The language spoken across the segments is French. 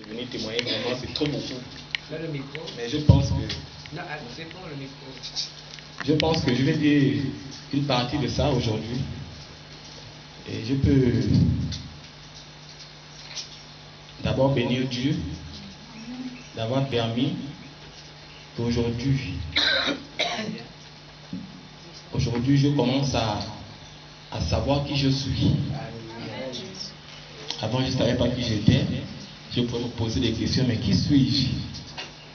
de venir témoigner. Vraiment, c'est trop beaucoup. Là, le micro. Mais je pense que... Non, c'est pour le micro. Je pense que je vais dire une partie de ça aujourd'hui. Et je peux d'abord bénir Dieu d'avoir permis qu'aujourd'hui, je commence à savoir qui je suis. Avant, je ne savais pas qui j'étais. Je pouvais me poser des questions, mais qui suis-je?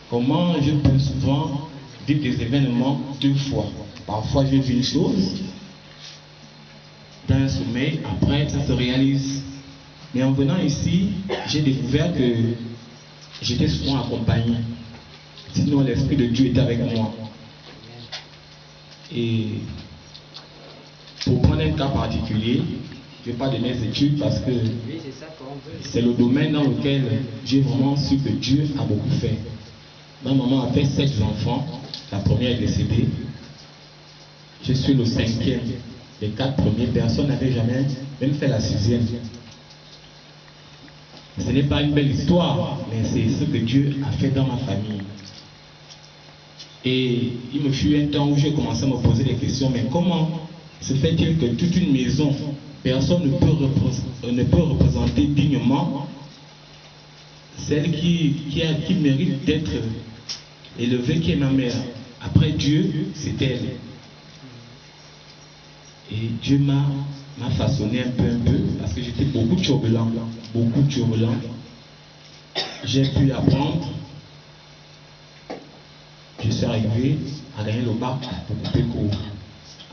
Comment je peux souvent vivre des événements deux fois? Parfois, je vis une chose dans un sommeil, après, ça se réalise. Mais en venant ici, j'ai découvert que j'étais souvent accompagné. Sinon, l'Esprit de Dieu était avec moi. Et pour prendre un cas particulier, je ne vais pas donner mes études parce que c'est le domaine dans lequel j'ai vraiment su que Dieu a beaucoup fait. Ma maman a fait 7 enfants, la première est décédée. Je suis le 5e. Les 4 premières personnes n'avaient jamais même fait la 6e. Ce n'est pas une belle histoire, mais c'est ce que Dieu a fait dans ma famille. Et il me fut un temps où j'ai commencé à me poser des questions, mais comment se fait-il que toute une maison, personne ne peut représenter dignement celle qui mérite d'être élevée, qui est ma mère. Après Dieu, c'est elle. Et Dieu m'a façonné un peu, parce que j'étais beaucoup turbulent. J'ai pu apprendre. Je suis arrivé à gagner le bac pour couper court.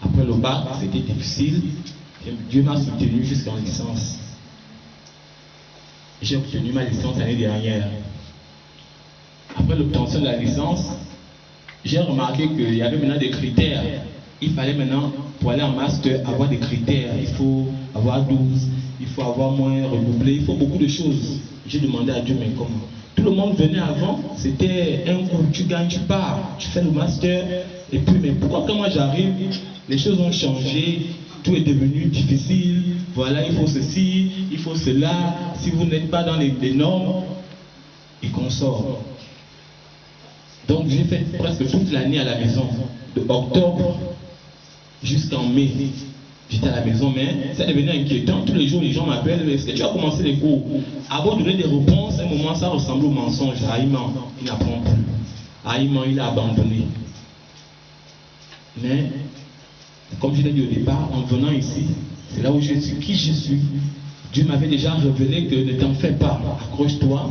Après le bac, c'était difficile. Dieu m'a soutenu jusqu'en licence. J'ai obtenu ma licence l'année dernière. Après l'obtention de la licence, j'ai remarqué qu'il y avait maintenant des critères. Il fallait maintenant, pour aller en master, avoir des critères. Il faut avoir 12, il faut avoir moins redoublé, il faut beaucoup de choses. J'ai demandé à Dieu, mais comment? Tout le monde venait avant, c'était un coup, tu gagnes, tu pars, tu fais le master, et puis, mais pourquoi quand moi j'arrive, les choses ont changé, tout est devenu difficile, voilà, il faut ceci, il faut cela, si vous n'êtes pas dans les normes, et qu'on sort. Donc j'ai fait presque toute l'année à la maison, de octobre jusqu'en mai. J'étais à la maison, mais ça devenait inquiétant. Tous les jours, les gens m'appellent, est-ce que tu as commencé les cours? Avant de donner des réponses, à un moment, ça ressemble au mensonge. Aïman, il n'apprend plus. Aïman, il a abandonné. Mais, comme je l'ai dit au départ, en venant ici, c'est là où je suis, qui je suis. Dieu m'avait déjà révélé que ne t'en fais pas, accroche-toi,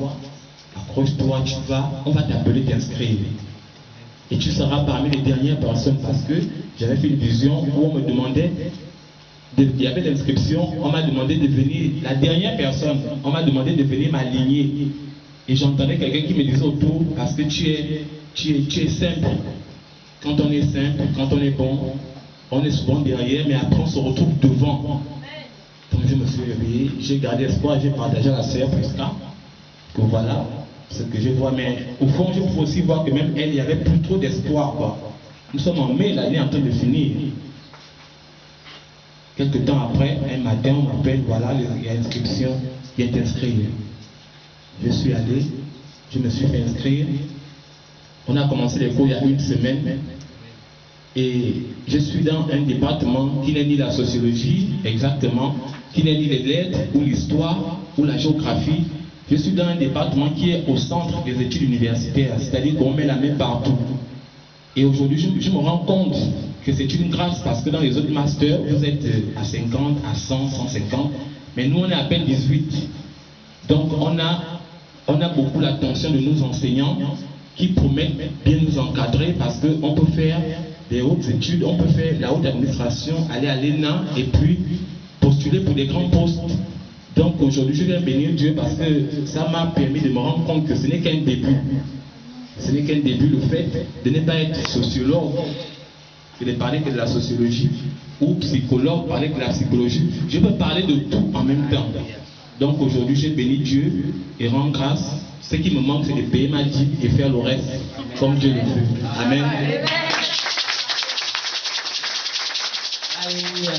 on va t'appeler t'inscrire. Et tu seras parmi les dernières personnes, parce que j'avais fait une vision où on me demandait, il y avait l'inscription, on m'a demandé de venir, la dernière personne, on m'a demandé de venir m'aligner. Et j'entendais quelqu'un qui me disait autour, parce que tu es simple. Quand on est simple, quand on est bon, on est souvent derrière, mais après on se retrouve devant. Donc je me suis réveillé, j'ai gardé espoir, j'ai partagé à la sœur Prisca, que voilà ce que je vois. Mais au fond, je peux aussi voir que même elle, il n'y avait plus trop d'espoir. Nous sommes en mai, l'année est en train de finir. Quelque temps après, un matin, on m'appelle, voilà, il y a inscription, il est inscrit. Je suis allé, je me suis fait inscrire. On a commencé les cours il y a une semaine. Et je suis dans un département qui n'est ni la sociologie, exactement, qui n'est ni les lettres, ou l'histoire, ou la géographie. Je suis dans un département qui est au centre des études universitaires, c'est-à-dire qu'on met la main partout. Et aujourd'hui, je me rends compte que c'est une grâce, parce que dans les autres masters, vous êtes à 50, à 100, 150, mais nous on est à peine 18. Donc on a beaucoup l'attention de nos enseignants qui promettent bien nous encadrer, parce qu'on peut faire des hautes études, on peut faire la haute administration, aller à l'ENA et puis postuler pour des grands postes. Donc aujourd'hui, je viens bénir Dieu parce que ça m'a permis de me rendre compte que ce n'est qu'un début. Ce n'est qu'un début, le fait de ne pas être sociologue, et de parler que de la sociologie, ou psychologue, parler que de la psychologie. Je peux parler de tout en même temps. Donc aujourd'hui, j'ai béni Dieu et rends grâce. Ce qui me manque, c'est de payer ma dîme et faire le reste comme Dieu le veut. Amen. Alléluia.